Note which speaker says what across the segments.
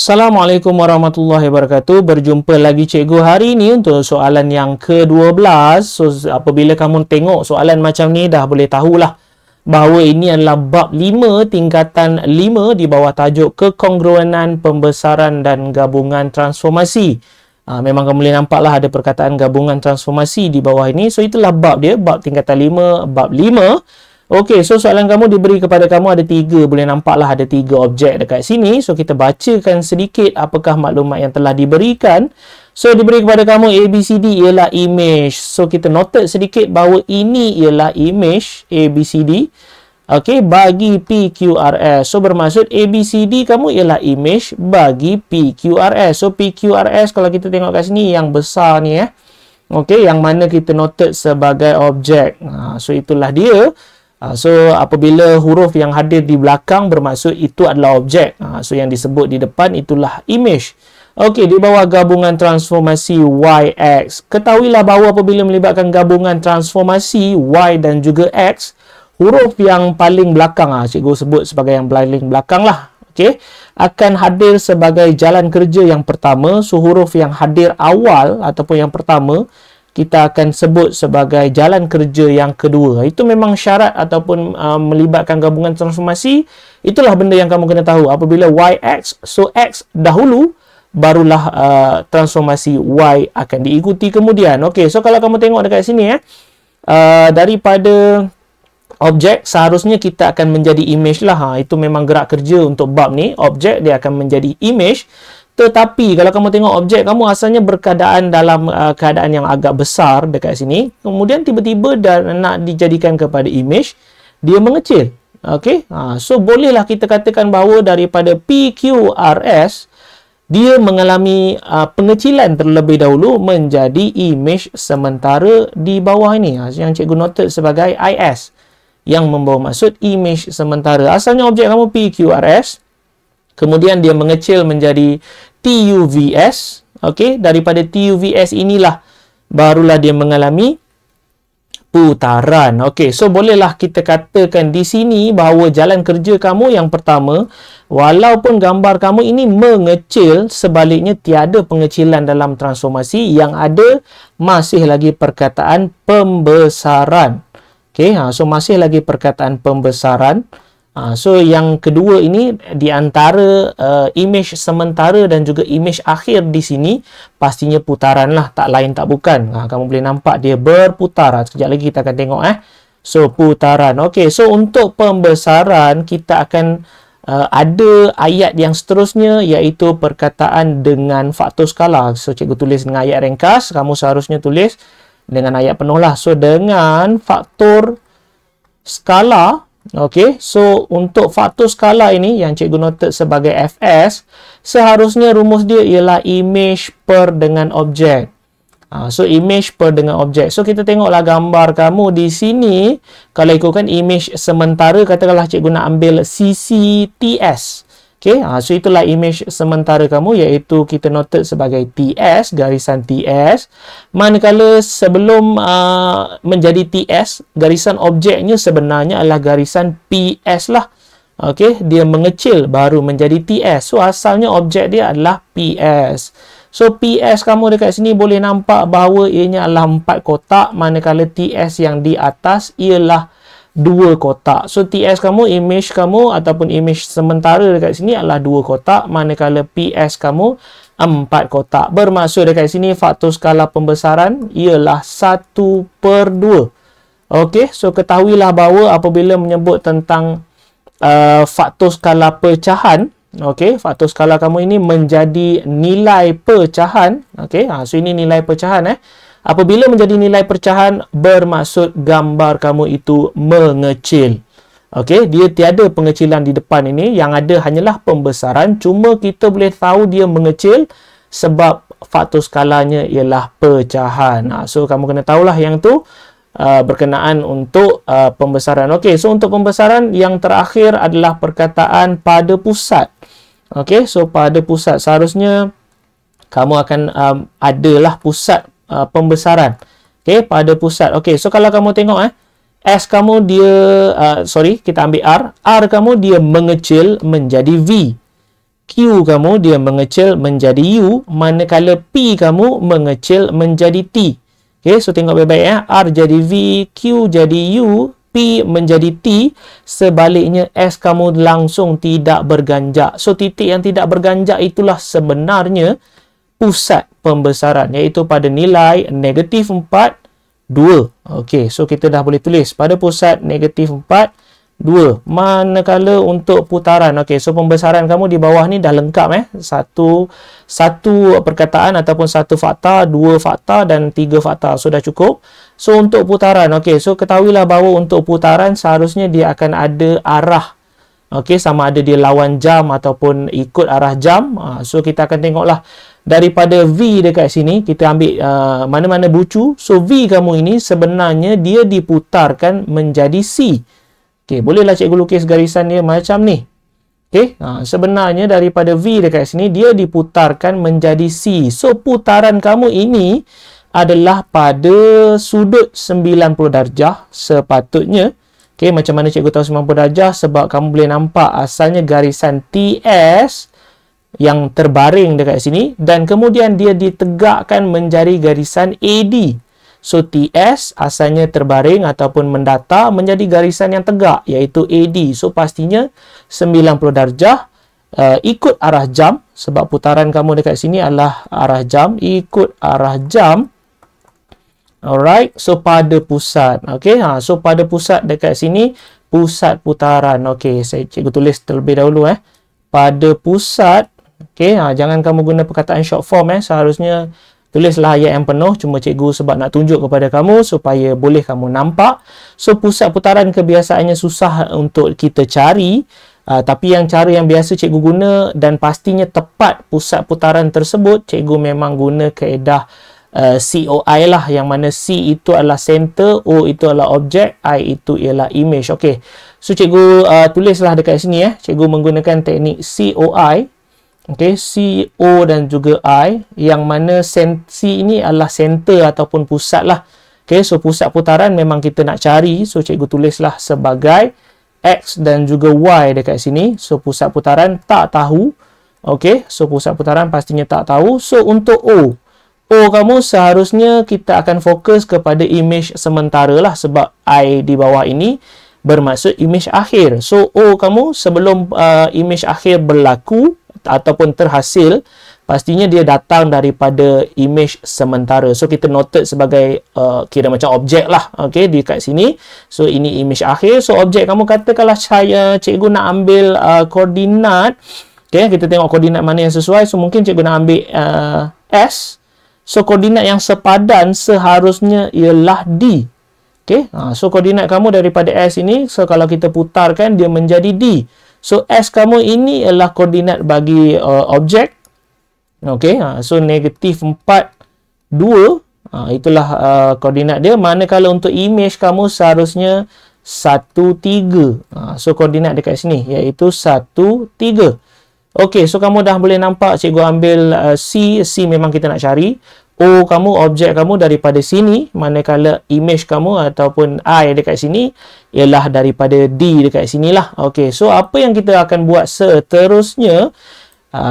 Speaker 1: Assalamualaikum warahmatullahi wabarakatuh. Berjumpa lagi cikgu hari ini untuk soalan yang ke-12. So, apabila kamu tengok soalan macam ni, dah boleh tahulah bahawa ini adalah bab 5 tingkatan 5 di bawah tajuk kekongruenan pembesaran dan gabungan transformasi. Memang kamu boleh nampaklah ada perkataan gabungan transformasi di bawah ini. So, itulah bab dia, bab tingkatan 5, bab 5. Okey, so soalan kamu diberi kepada kamu ada 3. Boleh nampaklah ada 3 objek dekat sini. So, kita bacakan sedikit apakah maklumat yang telah diberikan. So, diberi kepada kamu ABCD ialah image. So, kita noted sedikit bahawa ini ialah image ABCD. Okey, bagi PQRS. So, bermaksud ABCD kamu ialah image bagi PQRS. So, PQRS kalau kita tengok kat sini yang besar ni Okey, yang mana kita noted sebagai objek. So, itulah dia. So, apabila huruf yang hadir di belakang bermaksud itu adalah objek. So, yang disebut di depan itulah image. Okey, di bawah gabungan transformasi YX. Ketahuilah bahawa apabila melibatkan gabungan transformasi Y dan juga X, huruf yang paling belakang, cikgu sebut sebagai yang paling belakang lah. Okey, akan hadir sebagai jalan kerja yang pertama. So, huruf yang hadir awal ataupun yang pertama, kita akan sebut sebagai jalan kerja yang kedua. Itu memang syarat ataupun melibatkan gabungan transformasi. Itulah benda yang kamu kena tahu. Apabila YX, so X dahulu, barulah transformasi Y akan diikuti kemudian. Okey, so kalau kamu tengok dekat sini daripada objek, seharusnya kita akan menjadi image lah. Itu memang gerak kerja untuk bab ni. Objek dia akan menjadi image. Tetapi kalau kamu tengok objek kamu asalnya berkeadaan dalam keadaan yang agak besar dekat sini. Kemudian tiba-tiba nak dijadikan kepada image, dia mengecil. Okey, so bolehlah kita katakan bahawa daripada PQRS, dia mengalami pengecilan terlebih dahulu menjadi image sementara di bawah ini. Yang cikgu noted sebagai IS. Yang membawa maksud image sementara. Asalnya objek kamu PQRS. Kemudian dia mengecil menjadi TUVS. Okey, daripada TUVS inilah barulah dia mengalami putaran. Okey, so bolehlah kita katakan di sini bahawa jalan kerja kamu yang pertama, walaupun gambar kamu ini mengecil, sebaliknya tiada pengecilan dalam transformasi, yang ada masih lagi perkataan pembesaran. Okey, so masih lagi perkataan pembesaran. So, yang kedua ini di antara image sementara dan juga image akhir di sini pastinya putaran lah, tak lain tak bukan. Kamu boleh nampak dia berputar. Sekejap lagi kita akan tengok So, putaran. Okey, so untuk pembesaran kita akan ada ayat yang seterusnya iaitu perkataan dengan faktor skala. So, cikgu tulis dengan ayat ringkas, kamu seharusnya tulis dengan ayat penuh lah. So, dengan faktor skala. Okey, so untuk faktor skala ini yang cikgu noted sebagai FS, seharusnya rumus dia ialah image per dengan objek. So image per dengan objek. So kita tengoklah gambar kamu di sini. Kalau ikutkan image sementara, katakanlah cikgu nak ambil CCTS. Okey, so itulah image sementara kamu, iaitu kita noted sebagai TS, garisan TS. Manakala sebelum menjadi TS, garisan objeknya sebenarnya adalah garisan PS lah. Okey, dia mengecil baru menjadi TS. So asalnya objek dia adalah PS. So PS kamu dekat sini boleh nampak bahawa ianya adalah 4 kotak, manakala TS yang di atas ialah 2 kotak. So, TS kamu, image kamu ataupun image sementara dekat sini adalah 2 kotak. Manakala PS kamu 4 kotak. Bermaksud dekat sini faktor skala pembesaran ialah 1/2. Okey, so ketahuilah bahawa apabila menyebut tentang faktor skala pecahan, okey, faktor skala kamu ini menjadi nilai pecahan. Okey, so ini nilai pecahan Apabila menjadi nilai pecahan, bermaksud gambar kamu itu mengecil. Okey, dia tiada pengecilan di depan ini. Yang ada hanyalah pembesaran. Cuma kita boleh tahu dia mengecil sebab faktor skalanya ialah pecahan. So, kamu kena tahulah yang tu berkenaan untuk pembesaran. Okey, so untuk pembesaran yang terakhir adalah perkataan pada pusat. Okey, so pada pusat. Seharusnya kamu akan adalah pusat pembesaran. Okey, pada pusat. Okey, so kalau kamu tengok S kamu dia kita ambil R kamu dia mengecil menjadi V. Q kamu dia mengecil menjadi U, manakala P kamu mengecil menjadi T. Okey, so tengok baik-baik ya. R jadi V, Q jadi U, P menjadi T. Sebaliknya S kamu langsung tidak berganjak. So titik yang tidak berganjak itulah sebenarnya pusat pembesaran, iaitu pada nilai negatif 4, 2. Okey, so kita dah boleh tulis pada pusat negatif 4, 2. Manakala untuk putaran, okey, so pembesaran kamu di bawah ni dah lengkap satu perkataan ataupun satu fakta, dua fakta dan tiga fakta. So dah cukup. So untuk putaran, okey, so ketahuilah bahawa untuk putaran seharusnya dia akan ada arah. Okey, sama ada dia lawan jam ataupun ikut arah jam. So kita akan tengoklah daripada V dekat sini, kita ambil mana-mana bucu. So V kamu ini sebenarnya dia diputarkan menjadi C. Okey, bolehlah cikgu lukis garisan dia macam ni. Okey, sebenarnya daripada V dekat sini dia diputarkan menjadi C. So putaran kamu ini adalah pada sudut 90 darjah sepatutnya. Okey, macam mana cikgu tahu 90 darjah? Sebab kamu boleh nampak asalnya garisan TS yang terbaring dekat sini dan kemudian dia ditegakkan menjadi garisan AD. So TS asalnya terbaring ataupun mendata menjadi garisan yang tegak, iaitu AD. So pastinya 90 darjah ikut arah jam, sebab putaran kamu dekat sini adalah arah jam, ikut arah jam. Alright, so pada pusat. Okey, so pada pusat dekat sini, pusat putaran. Okey, cikgu tulis terlebih dahulu pada pusat. Okey, jangan kamu guna perkataan short form seharusnya tulislah ayat yang penuh. Cuma cikgu sebab nak tunjuk kepada kamu supaya boleh kamu nampak. So pusat putaran kebiasaannya susah untuk kita cari, tapi cara yang biasa cikgu guna dan pastinya tepat pusat putaran tersebut, cikgu memang guna kaedah COI lah, yang mana C itu adalah center, O itu adalah objek, I itu ialah image. Okey, so cikgu tulislah dekat sini cikgu menggunakan teknik COI. Okey, C, O dan juga I, yang mana C ini adalah center ataupun pusat lah. Okey, so pusat putaran memang kita nak cari, so cikgu tulislah sebagai X dan juga Y dekat sini. So pusat putaran tak tahu. Okey, so pusat putaran pastinya tak tahu. So untuk O kamu seharusnya kita akan fokus kepada image sementara lah, sebab I di bawah ini bermaksud image akhir. So O kamu sebelum image akhir berlaku ataupun terhasil, pastinya dia datang daripada image sementara. So kita noted sebagai kira macam objek lah. Okey, di kat sini. So ini image akhir. So objek kamu katakanlah cikgu nak ambil koordinat. Okey, kita tengok koordinat mana yang sesuai. So mungkin cikgu nak ambil S. So koordinat yang sepadan seharusnya ialah D. Okey, so koordinat kamu daripada S ini, so kalau kita putarkan dia menjadi D. So S kamu ini adalah koordinat bagi objek. Okey, so negatif 4, 2. Itulah koordinat dia. Manakala untuk image kamu seharusnya 1, 3. So koordinat dekat sini iaitu 1, 3. Okey, so kamu dah boleh nampak cikgu ambil C memang kita nak cari. O kamu, objek kamu daripada sini, manakala image kamu ataupun I dekat sini ialah daripada D dekat sinilah. Okey, so apa yang kita akan buat seterusnya,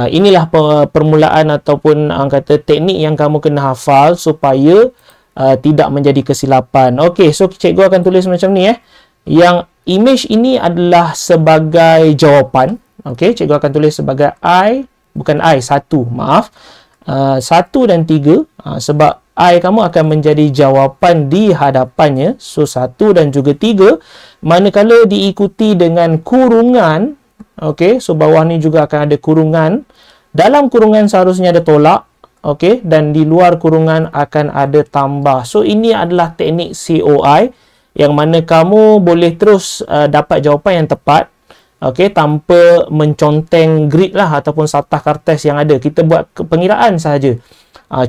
Speaker 1: inilah permulaan ataupun kata teknik yang kamu kena hafal supaya tidak menjadi kesilapan. Okey, so cikgu akan tulis macam ni Yang image ini adalah sebagai jawapan. Okey, cikgu akan tulis sebagai I, bukan I, 1, maaf. 1 dan 3, sebab I kamu akan menjadi jawapan di hadapannya. So 1 dan juga 3, manakala diikuti dengan kurungan. Okey, so bawah ni juga akan ada kurungan. Dalam kurungan seharusnya ada tolak. Okey, dan di luar kurungan akan ada tambah. So ini adalah teknik COI, yang mana kamu boleh terus dapat jawapan yang tepat. Okey, tanpa menconteng grid lah ataupun satah kertas yang ada. Kita buat pengiraan sahaja.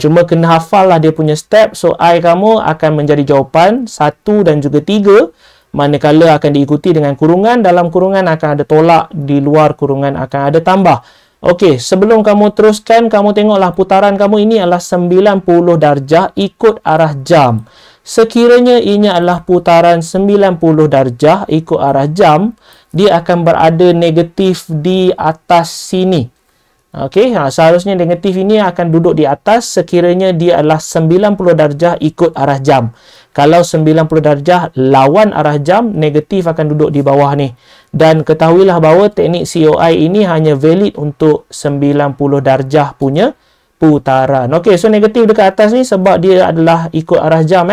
Speaker 1: Cuma kena hafal lah dia punya step. So I kamu akan menjadi jawapan 1 dan juga 3. Manakala akan diikuti dengan kurungan. Dalam kurungan akan ada tolak. Di luar kurungan akan ada tambah. Okey, sebelum kamu teruskan, kamu tengoklah putaran kamu ini adalah 90 darjah ikut arah jam. Sekiranya ini adalah putaran 90 darjah ikut arah jam, dia akan berada negatif di atas sini. Okey, seharusnya negatif ini akan duduk di atas sekiranya dia adalah 90 darjah ikut arah jam. Kalau 90 darjah lawan arah jam, negatif akan duduk di bawah ni. Dan ketahuilah bahawa teknik COI ini hanya valid untuk 90 darjah punya putaran. Okey, so negatif dekat atas ni sebab dia adalah ikut arah jam.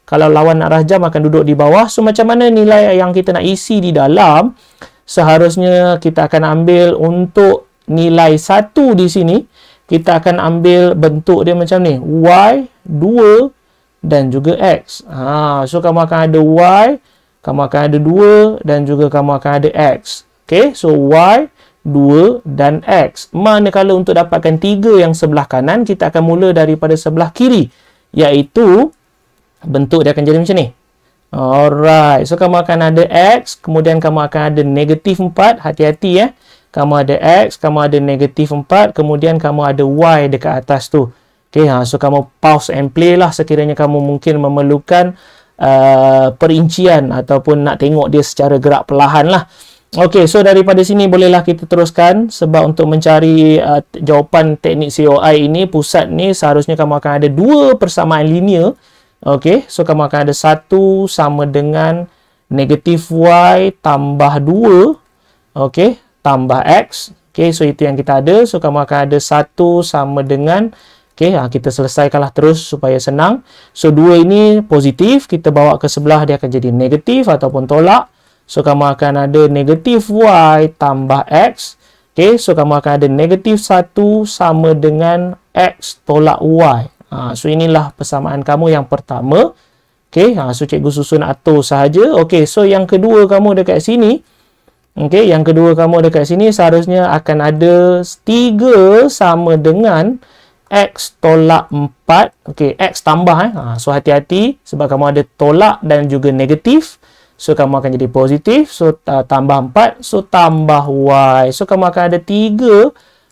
Speaker 1: Kalau lawan arah jam akan duduk di bawah. So, macam mana nilai yang kita nak isi di dalam? Seharusnya kita akan ambil untuk nilai 1 di sini. Kita akan ambil bentuk dia macam ni. Y, 2 dan juga X. So, kamu akan ada Y, kamu akan ada 2 dan juga kamu akan ada X. Okay, so Y, 2 dan X. Manakala untuk dapatkan 3 yang sebelah kanan, kita akan mula daripada sebelah kiri. Iaitu, bentuk dia akan jadi macam ni. Alright, so kamu akan ada X, kemudian kamu akan ada negatif 4. Hati-hati Kamu ada X, kamu ada negatif 4, kemudian kamu ada Y dekat atas tu. Okay, so kamu pause and play lah sekiranya kamu mungkin memerlukan perincian ataupun nak tengok dia secara gerak perlahan lah. Okay, so daripada sini bolehlah kita teruskan sebab untuk mencari jawapan teknik COI ini, pusat ni seharusnya kamu akan ada 2 persamaan linear. Okay, so kamu akan ada 1 sama dengan negatif Y tambah 2. Okay, tambah X. Okay, so itu yang kita ada. So, kamu akan ada 1 sama dengan, okay, kita selesaikanlah terus supaya senang. So, 2 ini positif. Kita bawa ke sebelah, dia akan jadi negatif ataupun tolak. So, kamu akan ada negatif Y tambah X. Okay, so kamu akan ada negatif 1 sama dengan X tolak Y. So, inilah persamaan kamu yang pertama. Okay, so cikgu susun atur sahaja. Okay, so yang kedua kamu dekat sini. Okay, yang kedua kamu dekat sini seharusnya akan ada 3 sama dengan X tolak 4. Okay, X tambah. So, hati-hati sebab kamu ada tolak dan juga negatif. So, kamu akan jadi positif. So, tambah 4. So, tambah Y. So, kamu akan ada 3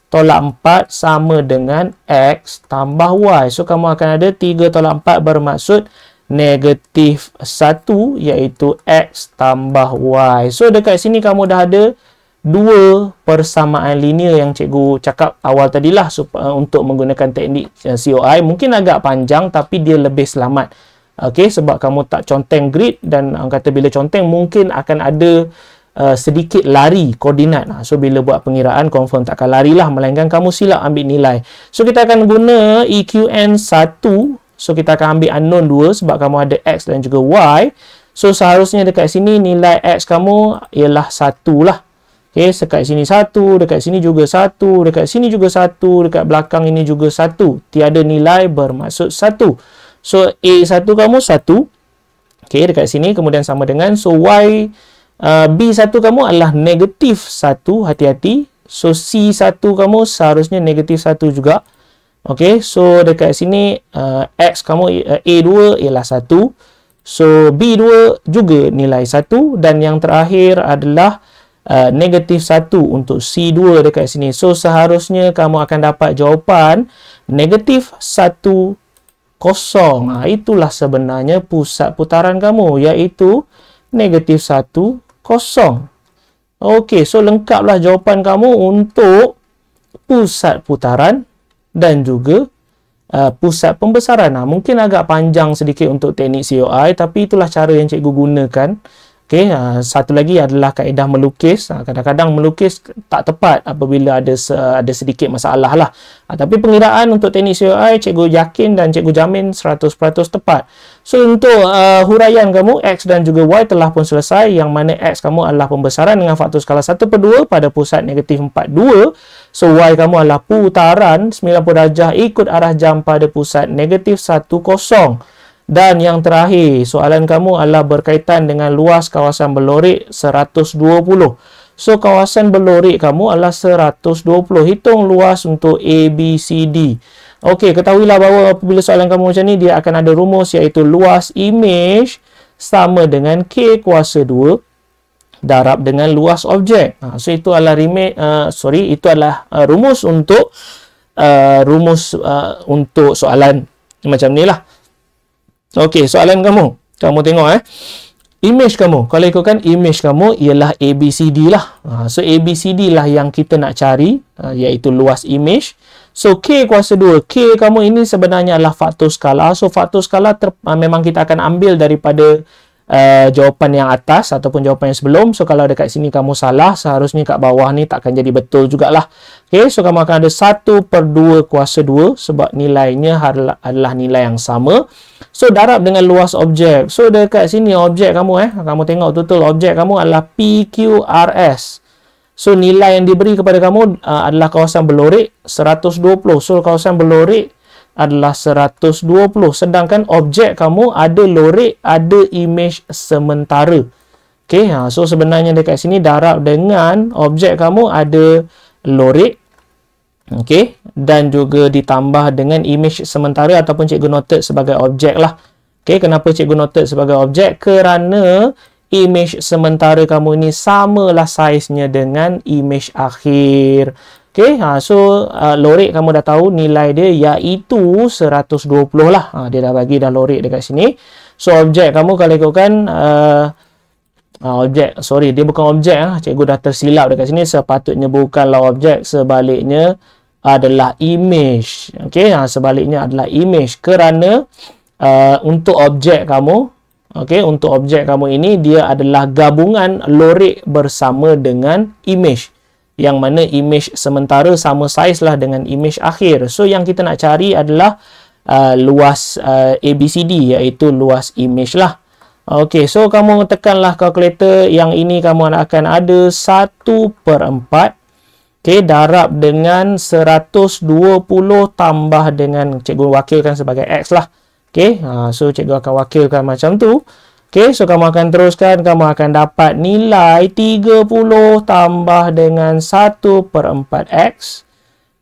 Speaker 1: tolak 4 sama dengan X tambah Y. So, kamu akan ada 3 tolak 4 bermaksud negatif 1 iaitu X tambah Y. So, dekat sini kamu dah ada 2 persamaan linear yang cikgu cakap awal tadilah untuk menggunakan teknik COI. Mungkin agak panjang tapi dia lebih selamat. Okay, sebab kamu tak conteng grid dan kata bila conteng mungkin akan ada sedikit lari koordinat. So, bila buat pengiraan confirm takkan larilah melainkan kamu silap ambil nilai. So, kita akan guna EQN 1. So, kita akan ambil unknown 2 sebab kamu ada X dan juga Y. So, seharusnya dekat sini nilai X kamu ialah 1 lah. Okay, dekat sini 1, dekat sini juga 1, dekat sini juga 1, dekat belakang ini juga 1. Tiada nilai bermaksud 1. So, A1 kamu 1. Okay, dekat sini kemudian sama dengan. So, B1 kamu adalah negatif 1. Hati-hati. So, C1 kamu seharusnya negatif 1 juga. Okay, so dekat sini X kamu A2 ialah 1. So, B2 juga nilai 1. Dan yang terakhir adalah negatif 1 untuk C2 dekat sini. So, seharusnya kamu akan dapat jawapan negatif 1, 0. Itulah sebenarnya pusat putaran kamu, iaitu negatif 1, 0. Okey, so lengkaplah jawapan kamu untuk pusat putaran dan juga pusat pembesaran. Mungkin agak panjang sedikit untuk teknik COI, tapi itulah cara yang cikgu gunakan. Okay, satu lagi adalah kaedah melukis. Kadang-kadang melukis tak tepat apabila ada sedikit masalah lah. Tapi pengiraan untuk teknik COI, cikgu yakin dan cikgu jamin 100% tepat. So, untuk huraian kamu, X dan juga Y telah pun selesai. Yang mana X kamu adalah pembesaran dengan faktor skala 1/2 pada pusat negatif 42. So, Y kamu adalah putaran 90 darjah ikut arah jam pada pusat negatif 10. Dan yang terakhir, soalan kamu adalah berkaitan dengan luas kawasan berlorik 120. So, kawasan berlorik kamu adalah 120. Hitung luas untuk A, B, C, D. Okey, ketahuilah bahawa apabila soalan kamu macam ni, dia akan ada rumus iaitu luas image sama dengan K kuasa 2 darab dengan luas objek. So, itu adalah rumus untuk untuk soalan macam ni lah. Okey, soalan kamu. Kamu tengok image kamu. Kalau ikutkan image kamu ialah ABCD lah. So, ABCD lah yang kita nak cari. iaitu luas image. So, K kuasa 2. K kamu ini sebenarnya adalah faktor skala. So, faktor skala memang kita akan ambil daripada jawapan yang atas ataupun jawapan yang sebelum. So, kalau dekat sini kamu salah, seharusnya kat bawah ni takkan jadi betul jugalah. Okay, so kamu akan ada 1/2 kuasa 2 sebab nilainya adalah nilai yang sama. So, darab dengan luas objek. So, dekat sini objek kamu kamu tengok total objek kamu adalah PQRS. So, nilai yang diberi kepada kamu adalah kawasan berlorek 120. So, kawasan berlorek adalah 120. Sedangkan objek kamu ada lorek, ada image sementara. Okay, so sebenarnya dekat sini darab dengan objek kamu ada lorek. Okay, dan juga ditambah dengan image sementara ataupun cikgu noted sebagai objek lah. Okay, kenapa cikgu noted sebagai objek? Kerana image sementara kamu ini samalah saiznya dengan image akhir. Okay, so lorek kamu dah tahu nilai dia iaitu 120 lah. Dia dah bagi dah lorek dekat sini. So, objek kamu kalau ikutkan objek, sorry, dia bukan objek. Cikgu dah tersilap dekat sini. Sepatutnya bukanlah objek, sebaliknya adalah image. Okay, sebaliknya adalah image. Kerana untuk objek kamu, okay, untuk objek kamu ini dia adalah gabungan lorek bersama dengan image. Yang mana image sementara sama saiz lah dengan image akhir. So, yang kita nak cari adalah luas ABCD, iaitu luas image lah. Okey, so kamu tekanlah kalkulator. Yang ini kamu akan ada 1/4. Okey, darab dengan 120 tambah dengan cikgu wakilkan sebagai X lah. Okey, so cikgu akan wakilkan macam tu. Okey, so kamu akan teruskan, kamu akan dapat nilai 30 tambah dengan 1/4 X.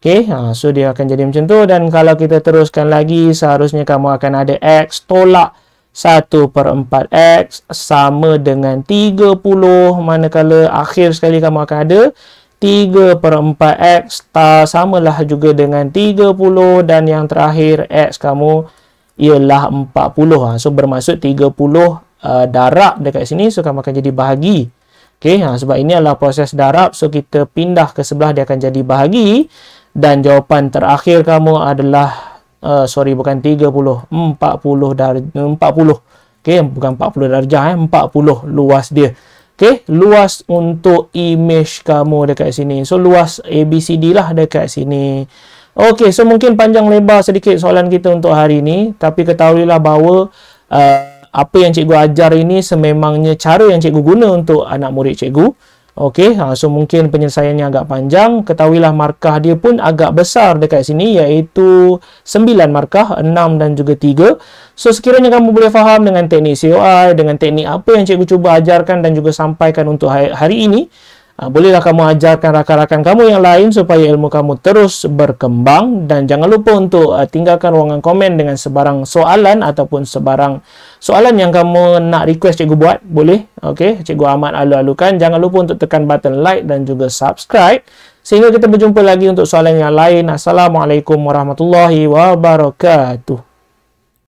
Speaker 1: Okey, so dia akan jadi macam tu. Dan kalau kita teruskan lagi, seharusnya kamu akan ada X tolak 1/4 X sama dengan 30. Manakala akhir sekali kamu akan ada 3/4 X samalah juga dengan 30. Dan yang terakhir X kamu ialah 40. So bermaksud 30 darab dekat sini, so kamu akan jadi bahagi. Okey, sebab ini adalah proses darab, so kita pindah ke sebelah dia akan jadi bahagi. Dan jawapan terakhir kamu adalah bukan 30, 40. Okey, bukan 40 darjah, 40 luas dia. Okey, luas untuk image kamu dekat sini. So luas ABCD lah dekat sini. Okey, so mungkin panjang lebar sedikit soalan kita untuk hari ini, tapi ketahuilah bahawa apa yang cikgu ajar ini sememangnya cara yang cikgu guna untuk anak murid cikgu. Okey, so mungkin penyelesaiannya agak panjang. Ketahuilah markah dia pun agak besar dekat sini, iaitu 9 markah, 6 dan juga 3. So sekiranya kamu boleh faham dengan teknik COI, dengan teknik apa yang cikgu cuba ajarkan dan juga sampaikan untuk hari ini, bolehlah kamu ajarkan rakan-rakan kamu yang lain supaya ilmu kamu terus berkembang. Dan jangan lupa untuk tinggalkan ruangan komen dengan sebarang soalan ataupun sebarang soalan yang kamu nak request cikgu buat. Boleh, okey, cikgu amat alu-alukan. Jangan lupa untuk tekan button like dan juga subscribe. Sehingga kita berjumpa lagi untuk soalan yang lain. Assalamualaikum warahmatullahi wabarakatuh.